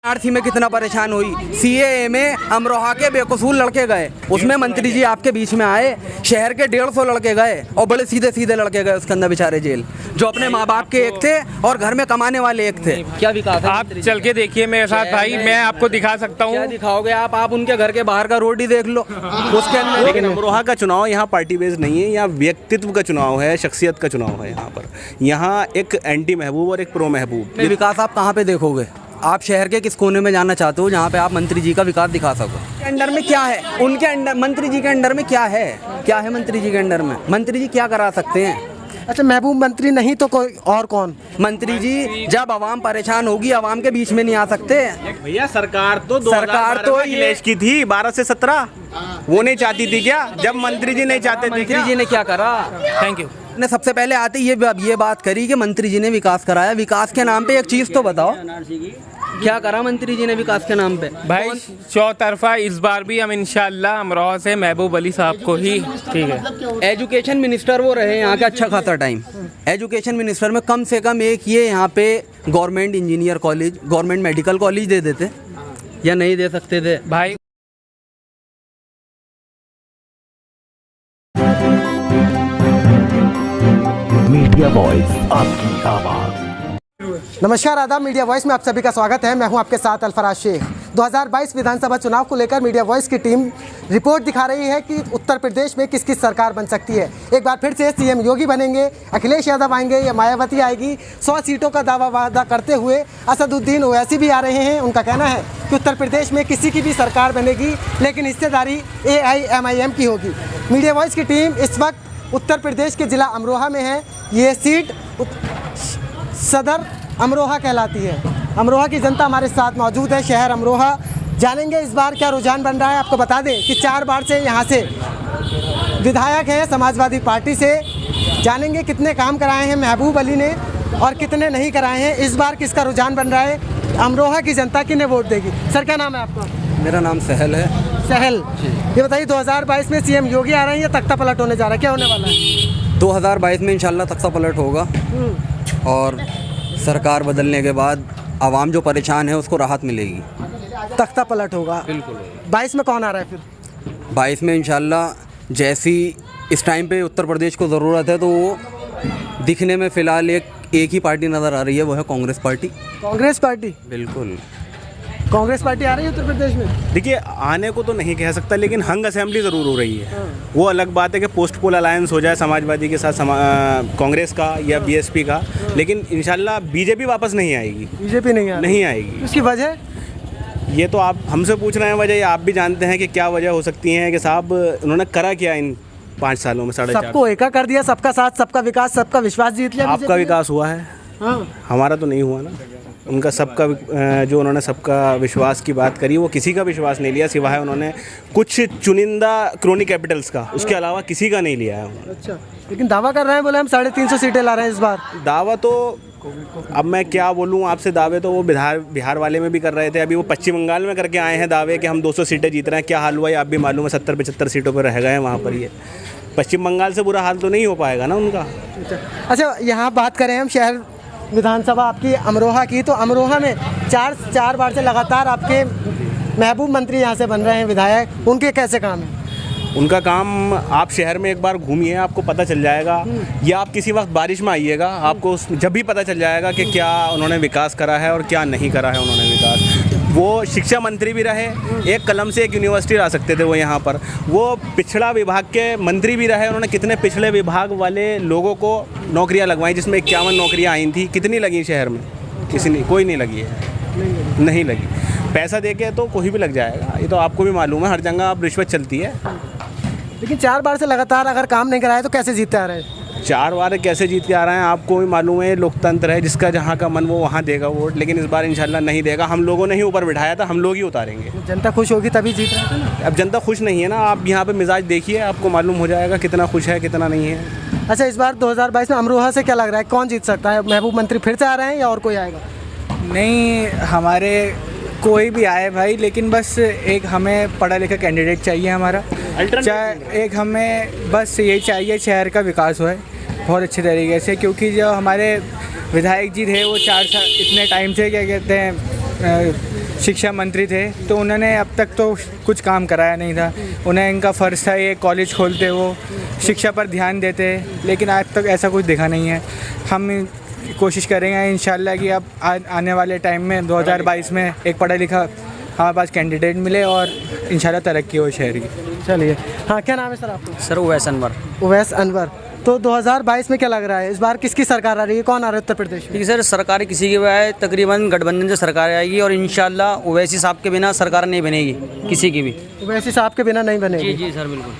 RC में कितना परेशान हुई, सीएए में अमरोहा के बेकसूर लड़के गए, उसमें मंत्री जी आपके बीच में आए, शहर के 150 लड़के गए और बड़े सीधे सीधे लड़के गए उसके अंदर बेचारे जेल, जो अपने माँ बाप के एक थे और घर में कमाने वाले एक थे। क्या विकास है? आप चल के देखिए मेरे साथ भाई, मैं आपको दिखा सकता हूँ। क्या दिखाओगे आप उनके घर के बाहर का रोड ही देख लो उसके अंदर। लेकिन अमरोहा का चुनाव यहाँ पार्टी बेस्ड नहीं है, यहाँ व्यक्तित्व का चुनाव है, शख्सियत का चुनाव है। यहाँ एक एंटी महबूब और एक प्रो महबूब। विकास आप कहाँ पे देखोगे? आप शहर के किस कोने में जाना चाहते हो जहाँ पे आप मंत्री जी का विकास दिखा सको? अंडर में क्या है उनके अंडर, मंत्री जी के अंडर में क्या है मंत्री जी के अंडर में? मंत्री जी क्या करा सकते हैं? अच्छा, महबूब मंत्री नहीं तो कोई और कौन? मंत्री जी जब आवाम परेशान होगी, आवाम के बीच में नहीं आ सकते भैया। सरकार तो अखिलेश की थी 12 से 17, वो नहीं चाहती थी क्या? जब मंत्री जी नहीं चाहते थे, मंत्री जी ने क्या करा? Thank you. ने सबसे पहले आते ये बात करी कि मंत्री जी ने विकास कराया। विकास के नाम पे एक चीज तो बताओ, क्या करा मंत्री जी ने विकास के नाम पे? भाई चौतरफा इस बार भी हम इंशाल्लाह अमरोहा से महबूब अली साहब को ही, ठीक है। एजुकेशन मिनिस्टर वो रहे यहाँ का अच्छा खासा टाइम। एजुकेशन मिनिस्टर में कम से कम एक ये यहाँ पे government engineer college, government medical college दे देते या नहीं दे सकते थे भाई? मीडिया वॉइस, आपकी आवाज। नमस्कार, आदाब। मीडिया वॉइस में आप सभी का स्वागत है। मैं हूं आपके साथ अल्फराज शेख। 2022 विधानसभा चुनाव को लेकर मीडिया वॉइस की टीम रिपोर्ट दिखा रही है कि उत्तर प्रदेश में किस किस सरकार बन सकती है। एक बार फिर से सीएम योगी बनेंगे, अखिलेश यादव आएंगे या मायावती आएगी। 100 सीटों का दावा वादा करते हुए असदुद्दीन ओवैसी भी आ रहे हैं। उनका कहना है कि उत्तर प्रदेश में किसी की भी सरकार बनेगी, लेकिन हिस्सेदारी AIMIM की होगी। मीडिया वॉइस की टीम इस वक्त उत्तर प्रदेश के ज़िला अमरोहा में है। ये सीट सदर अमरोहा कहलाती है। अमरोहा की जनता हमारे साथ मौजूद है। शहर अमरोहा जानेंगे इस बार क्या रुझान बन रहा है। आपको बता दें कि 4 बार से यहाँ से विधायक हैं समाजवादी पार्टी से। जानेंगे कितने काम कराए हैं महबूब अली ने और कितने नहीं कराए हैं। इस बार किसका रुझान बन रहा है, अमरोहा की जनता किन्हें वोट देगी। सर, क्या नाम है आपका? मेरा नाम सहल है। सहल, ये बताइए 2022 में सीएम योगी आ रहे हैं या तख्ता पलट होने जा रहा है, क्या होने वाला है? 2022 में इंशाल्लाह तख्ता पलट होगा और सरकार बदलने के बाद आवाम जो परेशान है उसको राहत मिलेगी। तख्ता पलट होगा बिल्कुल। 22 में कौन आ रहा है फिर? 22 में इंशाल्लाह जैसी इस टाइम पे उत्तर प्रदेश को ज़रूरत है, तो वो दिखने में फ़िलहाल एक ही पार्टी नज़र आ रही है, वो है कांग्रेस पार्टी। कांग्रेस पार्टी? बिल्कुल, कांग्रेस पार्टी आ रही है उत्तर प्रदेश में। देखिए, आने को तो नहीं कह सकता, लेकिन हंग असेंबली ज़रूर हो रही है। वो अलग बात है कि पोस्ट पोल अलायंस हो जाए समाजवादी के साथ कांग्रेस का या BSP का, लेकिन इंशाल्लाह बीजेपी वापस नहीं आएगी। बीजेपी नहीं आएगी। उसकी वजह? ये तो आप हमसे पूछ रहे हैं वजह, ये आप भी जानते हैं कि क्या वजह हो सकती है कि साहब उन्होंने करा क्या इन 5 सालों में? 4.5 सबको एका कर दिया, सबका साथ, सबका विकास, सबका विश्वास जीत लिया। आपका विकास हुआ है, हमारा तो नहीं हुआ ना। उनका सबका जो उन्होंने सबका विश्वास की बात करी, वो किसी का विश्वास नहीं लिया, सिवाय उन्होंने कुछ चुनिंदा क्रोनी कैपिटल्स का, उसके अलावा किसी का नहीं लिया है उन्होंने। अच्छा, लेकिन दावा कर रहे हैं, बोले हम 350 सीटें ला रहे हैं इस बार। दावा तो अब मैं क्या बोलूँ आपसे, दावे तो वो बिहार वाले में भी कर रहे थे, अभी वो पश्चिम बंगाल में करके आए हैं दावे कि हम 200 सीटें जीत रहे हैं। क्या हाल हुआ है आप भी मालूम है, 70-75 सीटों पर रह गए हैं वहाँ पर। ये पश्चिम बंगाल से बुरा हाल तो नहीं हो पाएगा ना उनका। अच्छा, यहाँ बात करें हम शहर विधानसभा आपकी अमरोहा की, तो अमरोहा में चार बार से लगातार आपके महबूब मंत्री यहाँ से बन रहे हैं विधायक। उनके कैसे काम है? उनका काम आप शहर में एक बार घूमिए, आपको पता चल जाएगा, या आप किसी वक्त बारिश में आइएगा, आपको जब भी पता चल जाएगा कि क्या उन्होंने विकास करा है और क्या नहीं करा है उन्होंने विकास। वो शिक्षा मंत्री भी रहे, एक कलम से एक यूनिवर्सिटी ला सकते थे वो यहाँ पर। वो पिछड़ा विभाग के मंत्री भी रहे, उन्होंने कितने पिछड़े विभाग वाले लोगों को नौकरियाँ लगवाई, जिसमें 51 नौकरियाँ आई थी। कितनी लगी शहर में? किसी ने, कोई नहीं लगी है, नहीं लगी। पैसा देके तो कोई भी लग जाएगा, ये तो आपको भी मालूम है, हर जगह अब रिश्वत चलती है। लेकिन 4 बार से लगातार अगर काम नहीं कराए तो कैसे जीतते आ रहे हैं? 4 बार कैसे जीत के आ रहे हैं आपको भी मालूम है, लोकतंत्र है, जिसका जहाँ का मन वो वहाँ देगा वोट, लेकिन इस बार इंशाल्लाह नहीं देगा। हम लोगों ने ही ऊपर बिठाया था, हम लोग ही उतारेंगे। जनता खुश होगी तभी जीत रहा था ना। अब जनता खुश नहीं है ना, आप यहाँ पे मिजाज देखिए, आपको मालूम हो जाएगा कितना खुश है कितना नहीं है। अच्छा, इस बार 2022 में अमरोहा से क्या लग रहा है, कौन जीत सकता है? महबूब मंत्री फिर से आ रहे हैं या और कोई आएगा? नहीं, हमारे कोई भी आए भाई, लेकिन बस एक हमें पढ़ा लिखा कैंडिडेट चाहिए हमारा। चाहे एक हमें बस ये चाहिए शहर का विकास होए बहुत अच्छे तरीके से, क्योंकि जो हमारे विधायक जी थे वो 4 साल इतने टाइम से क्या कहते हैं शिक्षा मंत्री थे, तो उन्होंने अब तक तो कुछ काम कराया नहीं था। उन्हें इनका फ़र्ज़ था ये कॉलेज खोलते, वो शिक्षा पर ध्यान देते, लेकिन आज तक ऐसा कुछ दिखा नहीं है। हम कोशिश करेंगे इंशाल्लाह कि अब आने वाले टाइम में 2022 में एक पढ़ा लिखा हमारे पास कैंडिडेट मिले और इंशाल्लाह तरक्की हो शहर की। चलिए, हाँ, क्या नाम है सर आपका? सर उवैस अनवर। उवैस अनवर। तो 2022 में क्या लग रहा है, इस बार किसकी सरकार आ रही है, कौन आ रहा है उत्तर प्रदेश में? ठीक है सर, सरकार किसी की भी आए, तकरीबन गठबंधन से सरकार आएगी और इंशाल्लाह ओवैसी साहब के बिना सरकार नहीं बनेगी किसी की भी। उवैसी साहब के बिना नहीं बनेगी? जी सर, बिल्कुल।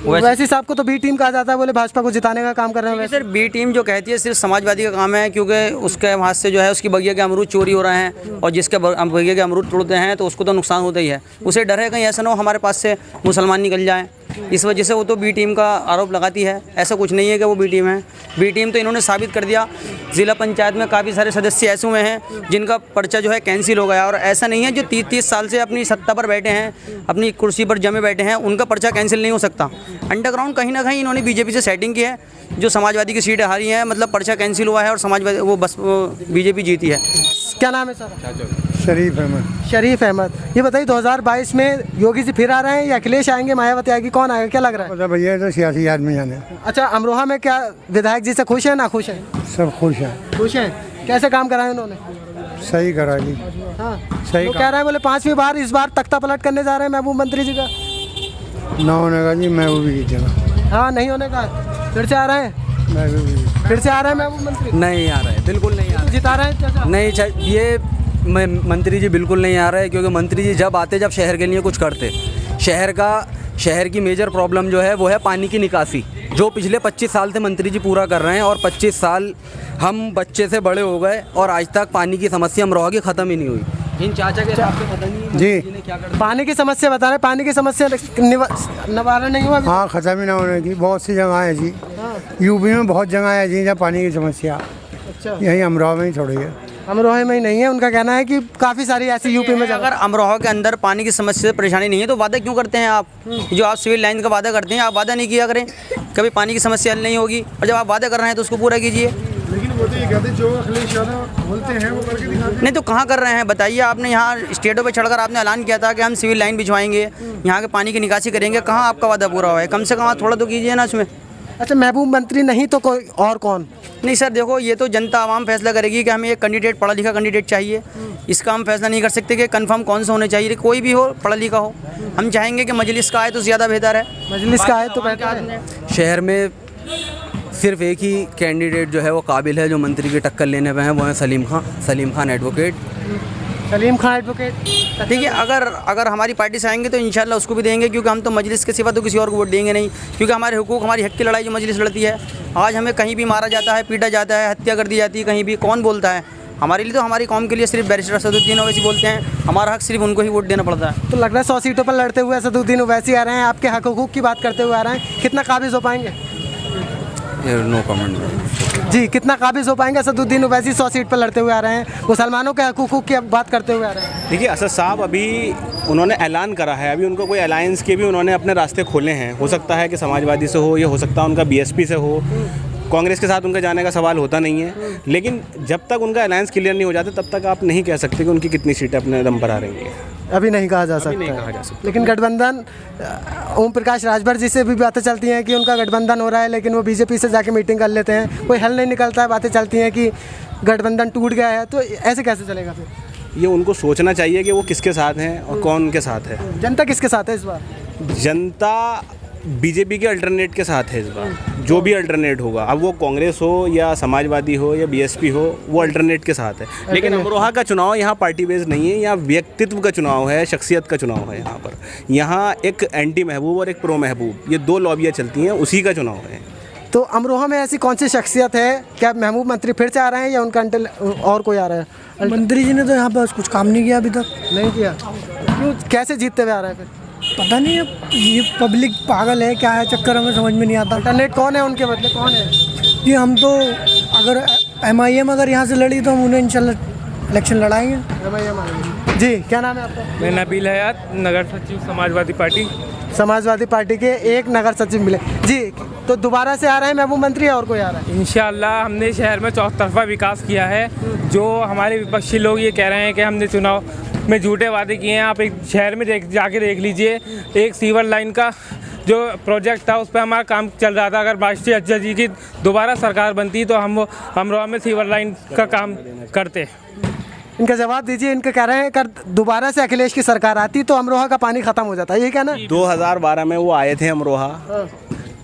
उवैसी साहब को तो बी टीम कहा जाता है, बोले भाजपा को जिताने का काम कर रहे हैं। सर बी टीम जो कहती है सिर्फ समाजवादी का काम है, क्योंकि उसके हाथ से जो है उसकी बगिया के अमरूद चोरी हो रहे हैं और जिसके बगिया के अमरूद तोड़ते हैं तो उसको तो नुकसान होता ही है। उसे डर है कहीं ऐसा ना हो हमारे पास से मुसलमान निकल जाए, इस वजह से वो तो बी टीम का आरोप लगाती है। ऐसा कुछ नहीं है कि वो बी टीम है। बी टीम तो इन्होंने साबित कर दिया। ज़िला पंचायत में काफ़ी सारे सदस्य ऐसे हुए हैं जिनका पर्चा जो है कैंसिल हो गया, और ऐसा नहीं है जो 30-30 साल से अपनी सत्ता पर बैठे हैं, अपनी कुर्सी पर जमे बैठे हैं, उनका पर्चा कैंसिल नहीं हो सकता। अंडरग्राउंड कहीं ना कहीं इन्होंने बीजेपी से सेटिंग की है। जो समाजवादी की सीटें हारी हैं, मतलब पर्चा कैंसिल हुआ है और समाजवादी वो बस बीजेपी जीती है। क्या नाम है सर? शरीफ अहमद। शरीफ अहमद। ये बताइए 2022 में योगी जी फिर आ रहे हैं या अखिलेश आएंगे, मायावती आएगी, कौन आएगा, क्या लग रहा है? पता भैया तो सियासी आदमी जाने। अच्छा, अमरोहा में क्या विधायक जी से खुश हैं, ना खुश हैं? सब खुश हैं। खुश हैं। कैसे काम कराए उन्होंने? सही करा जी। हाँ, सही वो कह रहे हैं, बोले 5वीं बार इस बार तख्ता पलट करने जा रहे हैं महबूब मंत्री जी का। ना होने का जी, मैं वो भी जीतेगा। हाँ, नहीं होने का, फिर से आ रहे हैं, फिर से आ रहे हैं महबूब मंत्री? नहीं आ रहे, बिल्कुल नहीं आ रहे। जिता रहे हैं चाचा? नहीं, ये मंत्री जी बिल्कुल नहीं आ रहे, क्योंकि मंत्री जी जब आते जब शहर के लिए कुछ करते। शहर की मेजर प्रॉब्लम जो है वो है पानी की निकासी, जो पिछले 25 साल से मंत्री जी पूरा कर रहे हैं। और 25 साल हम बच्चे से बड़े हो गए और आज तक पानी की समस्या अमरोहा की ख़त्म ही नहीं हुई। इन चाचा के हिसाब से पता नहीं जी क्या कर पानी की समस्या बता रहे, पानी की समस्या निवारण नहीं हुआ अभी? हाँ, ख़त्म ही ना होने की बहुत सी जगह है जी। यूपी में बहुत जगह है जी जहाँ पानी की समस्या। अच्छा, यही अमरोहा में ही थोड़ी है। अमरोहा में ही नहीं है। उनका कहना है कि काफ़ी सारी ऐसी यूपी में अगर अमरोहा के अंदर पानी की समस्या से परेशानी नहीं है तो वादा क्यों करते हैं आप? जो आप सिविल लाइन का वादा करते हैं, आप वादा नहीं किया करें कभी पानी की समस्या हल नहीं होगी, और जब आप वादा कर रहे हैं तो उसको पूरा कीजिए। लेकिन वो तो ये कहते जो अखिलेश यादव बोलते हैं वो करके दिखाते। नहीं तो कहाँ कर रहे हैं बताइए? आपने यहाँ स्टेटों पे चढ़कर आपने ऐलान किया था कि हम सिविल लाइन बिछवाएंगे, यहाँ के पानी की निकासी करेंगे, कहाँ आपका वादा पूरा हुआ है? कम से कम आप थोड़ा तो कीजिए ना इसमें। अच्छा, महबूब मंत्री नहीं तो कोई और कौन? नहीं सर देखो, ये तो जनता आवाम फैसला करेगी कि हमें एक कैंडिडेट पढ़ा लिखा कैंडिडेट चाहिए। इसका हम फैसला नहीं कर सकते कि कंफर्म कौन सा होना चाहिए, कोई भी हो पढ़ा लिखा हो। हम चाहेंगे कि मजलिस का आए तो ज़्यादा बेहतर है। मजलिस का आए तो बेहतर है। शहर में सिर्फ एक ही कैंडिडेट जो है वो काबिल है, जो मंत्री की टक्कर लेने पे हैं, वो है सलीम खान एडवोकेट। सलीम खान एडवोकेट, ठीक है, अगर हमारी पार्टी से आएंगे तो इंशाल्लाह उसको भी देंगे, क्योंकि हम तो मजलिस के सिवा तो किसी और को वोट देंगे नहीं। क्योंकि हमारे हुकूक, हमारी हक की लड़ाई जो मजलिस लड़ती है। आज हमें कहीं भी मारा जाता है, पीटा जाता है, हत्या कर दी जाती है, कहीं भी कौन बोलता है? हमारे लिए तो हमारी कौम के लिए सिर्फ बैरिस्टर असदुद्दीन ओवैसी बोलते हैं। हमारा हक सिर्फ उनको ही वोट देना पड़ता है। तो लग रहा है 100 सीटों पर लड़ते हुए असदुद्दीन ओवैसी आ रहे हैं, आपके हक हुकूक की बात करते हुए आ रहे हैं। कितना काबिज हो पाएंगे? नो कमेंट जी, कितना काबिज हो पाएंगे असदुद्दीन ओवैसी 100 सीट पर लड़ते हुए आ रहे हैं, मुसलमानों के हक हुकूक की बात करते हुए आ रहे हैं? देखिए, असद साहब अभी उन्होंने ऐलान करा है, अभी उनको कोई अलायंस के भी उन्होंने अपने रास्ते खोले हैं। हो सकता है कि समाजवादी से हो, या हो सकता है उनका बीएसपी से हो। कांग्रेस के साथ उनका जाने का सवाल होता नहीं है, लेकिन जब तक उनका अलायंस क्लियर नहीं हो जाता तब तक आप नहीं कह सकते कि उनकी कितनी सीटें अपने दम पर आ रही हैं। अभी नहीं कहा जा सकता। नहीं कहा जा सकता। लेकिन गठबंधन, ओम प्रकाश राजभर जी से भी बातें चलती हैं कि उनका गठबंधन हो रहा है, लेकिन वो बीजेपी से जाके मीटिंग कर लेते हैं, कोई हल नहीं निकलता है। बातें चलती हैं कि गठबंधन टूट गया है, तो ऐसे कैसे चलेगा फिर? ये उनको सोचना चाहिए कि वो किसके साथ हैं और कौन उनके साथ है। जनता किसके साथ है इस बार? जनता बीजेपी के अल्टरनेट के साथ है इस बार, जो भी अल्टरनेट होगा, अब वो कांग्रेस हो या समाजवादी हो या बीएसपी हो, वो अल्टरनेट के साथ है। लेकिन अमरोहा का चुनाव यहाँ पार्टी बेस्ड नहीं है, यहाँ व्यक्तित्व का चुनाव है, शख्सियत का चुनाव है। यहाँ पर यहाँ एक एंटी महबूब और एक प्रो महबूब, ये दो लॉबियाँ चलती हैं, उसी का चुनाव है। तो अमरोहा में ऐसी कौन सी शख्सियत है? क्या महबूब मंत्री फिर से आ रहे हैं या उनका और कोई आ रहा है? मंत्री जी ने तो यहाँ पर कुछ काम नहीं किया अभी तक। नहीं किया? क्यों, कैसे जीतते हुए आ रहे हैं फिर? पता नहीं, अब ये पब्लिक पागल है क्या है, चक्कर हमें समझ में नहीं आता। अल्टरनेट कौन है उनके, मतलब कौन है? कि हम तो अगर MIM अगर यहाँ से लड़ी तो हम उन्हें इंशाल्लाह इलेक्शन लड़ाएंगे। जी, क्या नाम है आपका? मैं नबील हयात, नगर सचिव समाजवादी पार्टी। समाजवादी पार्टी के एक नगर सचिव मिले जी। तो दोबारा से आ रहे हैं महबूब मंत्री और कोई आ रहा है? इंशाल्लाह हमने शहर में चौतरफा विकास किया है। जो हमारे विपक्षी लोग ये कह रहे हैं कि हमने चुनाव में झूठे वादे किए हैं। आप एक शहर में जाके देख लीजिए, एक सीवर लाइन का जो प्रोजेक्ट था उस पर हमारा काम चल रहा था। अगर राष्ट्रीय अध्यक्ष जी की दोबारा सरकार बनती तो हम अमरोहा में सीवर लाइन का काम करते। इनका जवाब दीजिए। इनका कह रहे हैं अगर दोबारा से अखिलेश की सरकार आती तो अमरोहा का पानी खत्म हो जाता है, ये कहना? 2012 में वो आए थे अमरोहा,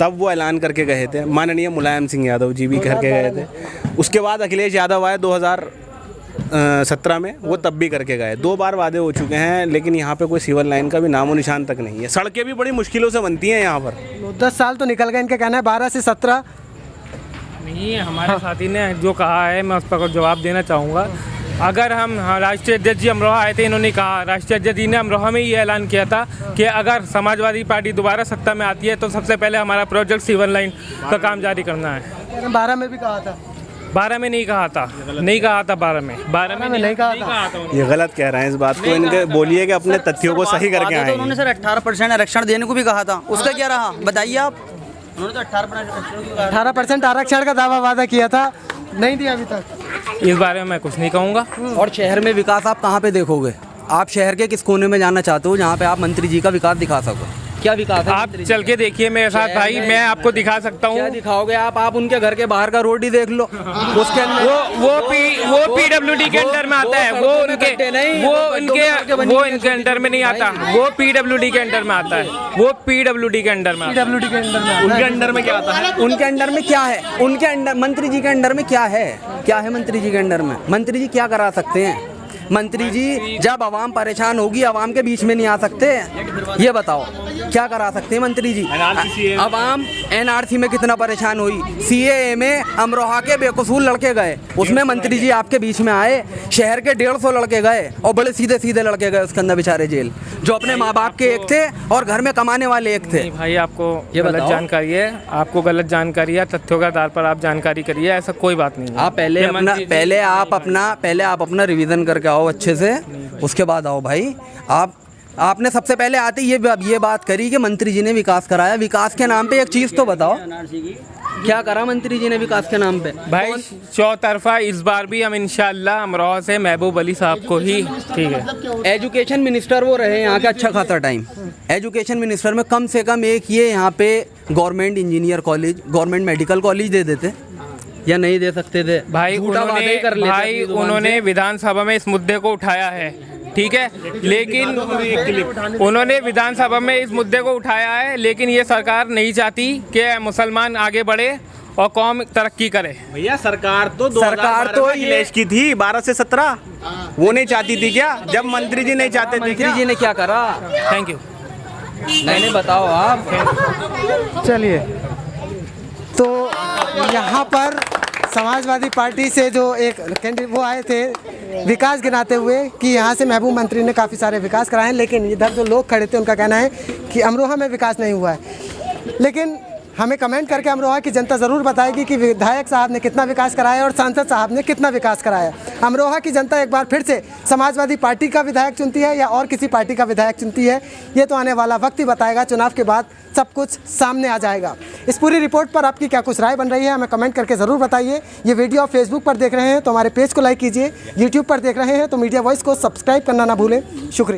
तब वो ऐलान करके गए थे, माननीय मुलायम सिंह यादव जी भी करके गए थे। उसके बाद अखिलेश यादव आए 2017 में, वो तब भी करके गए। 2 बार वादे हो चुके हैं, लेकिन यहाँ पे कोई सिविल लाइन का भी नामो निशान तक नहीं है। सड़कें भी बड़ी मुश्किलों से बनती हैं यहाँ पर। 10 साल तो निकल गए, इनका कहना है 12 से 17 नहीं। हमारे साथी ने जो कहा है मैं उस पर जवाब देना चाहूँगा। अगर हम राष्ट्रीय अध्यक्ष जी अमरोहा आए थे, इन्होंने कहा, राष्ट्रीय अध्यक्ष जी ने अमरोहा में ये ऐलान किया था कि अगर समाजवादी पार्टी दोबारा सत्ता में आती है तो सबसे पहले हमारा प्रोजेक्ट सीवर लाइन का काम जारी करना है। 12 में भी कहा था। 12 में नहीं कहा था, नहीं कहा था 12 में नहीं कहा था। ये गलत कह रहे हैं इस बात को, इनके बोलिए कि अपने तथ्यों को सही करके आए। उन्होंने सर 18% आरक्षण देने को भी कहा था, उसका क्या रहा बताइए आप? उन्होंने तो 18% आरक्षण का दावा वादा किया था, नहीं दिया अभी तक। इस बारे में मैं कुछ नहीं कहूँगा। और शहर में विकास आप कहाँ पे देखोगे? आप शहर के किस कोने में जाना चाहते हो जहाँ पे आप मंत्री जी का विकास दिखा सको? क्या विकास है? आप चल के देखिए मेरे साथ भाई, मैं आपको दिखा सकता हूँ। क्या दिखाओगे आप उनके घर के बाहर का रोड ही देख लो, उसके अंदर वो पीडब्ल्यूडी के अंडर में आता है, वो इनके अंडर में नहीं आता, वो पीडब्ल्यूडी के अंडर में आता है, वो पीडब्ल्यूडी के अंडर में आता है। उनके अंडर में क्या आता है? उनके अंडर में क्या है? उनके अंडर मंत्री जी के अंडर में क्या है? क्या है मंत्री जी के अंडर में? मंत्री जी क्या करा सकते हैं? मंत्री जी जब आवाम परेशान होगी, आवाम के बीच में नहीं आ सकते? ये बताओ क्या करा सकते हैं मंत्री जी? आवाम एनआरसी में कितना परेशान हुई, सीएए में अमरोहा के बेकसूर लड़के गए, उसमें मंत्री जी आपके बीच में आए। शहर के 150 लड़के गए और बड़े सीधे सीधे लड़के गए उसके अंदर बेचारे जेल, जो अपने माँ बाप के एक थे और घर में कमाने वाले एक थे। भाई आपको गलत जानकारी है, आपको गलत जानकारी है, तथ्यों के आधार पर आप जानकारी करिए, ऐसा कोई बात नहीं है। आप पहले आप अपना रिवीजन करके आओ अच्छे से, उसके बाद आओ भाई। आपने सबसे पहले आते ये बात करी कि मंत्री जी ने विकास कराया। विकास के नाम पे एक चीज़ तो बताओ, क्या करा मंत्री जी ने विकास के नाम पे? भाई चौतरफा इस बार भी हम इंशाल्लाह अमरोहा से महबूब अली साहब को ही, ठीक है। एजुकेशन मिनिस्टर वो रहे यहाँ का अच्छा खासा टाइम। एजुकेशन मिनिस्टर में कम से कम एक ये यहाँ पे government engineer college, government medical college दे देते या नहीं दे सकते थे? भाई उन्होंने विधानसभा में इस मुद्दे को उठाया है, ठीक है, लेकिन उन्होंने विधानसभा में इस मुद्दे को उठाया है, लेकिन ये सरकार नहीं चाहती कि मुसलमान आगे बढ़े और कौम तरक्की करे। भैया सरकार तो अखिलेश की थी 12 से 17, वो नहीं चाहती थी क्या? जब मंत्री जी नहीं चाहते थे, मंत्री जी ने क्या करा? Thank you. नहीं बताओ आप। चलिए, तो यहाँ पर समाजवादी पार्टी से जो एक कैंडिडेट वो आए थे विकास गिनाते हुए कि यहाँ से महबूब मंत्री ने काफ़ी सारे विकास कराए हैं, लेकिन इधर जो लोग खड़े थे उनका कहना है कि अमरोहा में विकास नहीं हुआ है। लेकिन हमें कमेंट करके अमरोहा की जनता ज़रूर बताएगी कि विधायक साहब ने कितना विकास कराया और सांसद साहब ने कितना विकास कराया। अमरोहा की जनता एक बार फिर से समाजवादी पार्टी का विधायक चुनती है या और किसी पार्टी का विधायक चुनती है, ये तो आने वाला वक्त ही बताएगा। चुनाव के बाद सब कुछ सामने आ जाएगा। इस पूरी रिपोर्ट पर आपकी क्या कुछ राय बन रही है, हमें कमेंट करके ज़रूर बताइए। ये वीडियो आप फेसबुक पर देख रहे हैं तो हमारे पेज को लाइक कीजिए, यूट्यूब पर देख रहे हैं तो मीडिया वॉइस को सब्सक्राइब करना ना भूलें। शुक्रिया।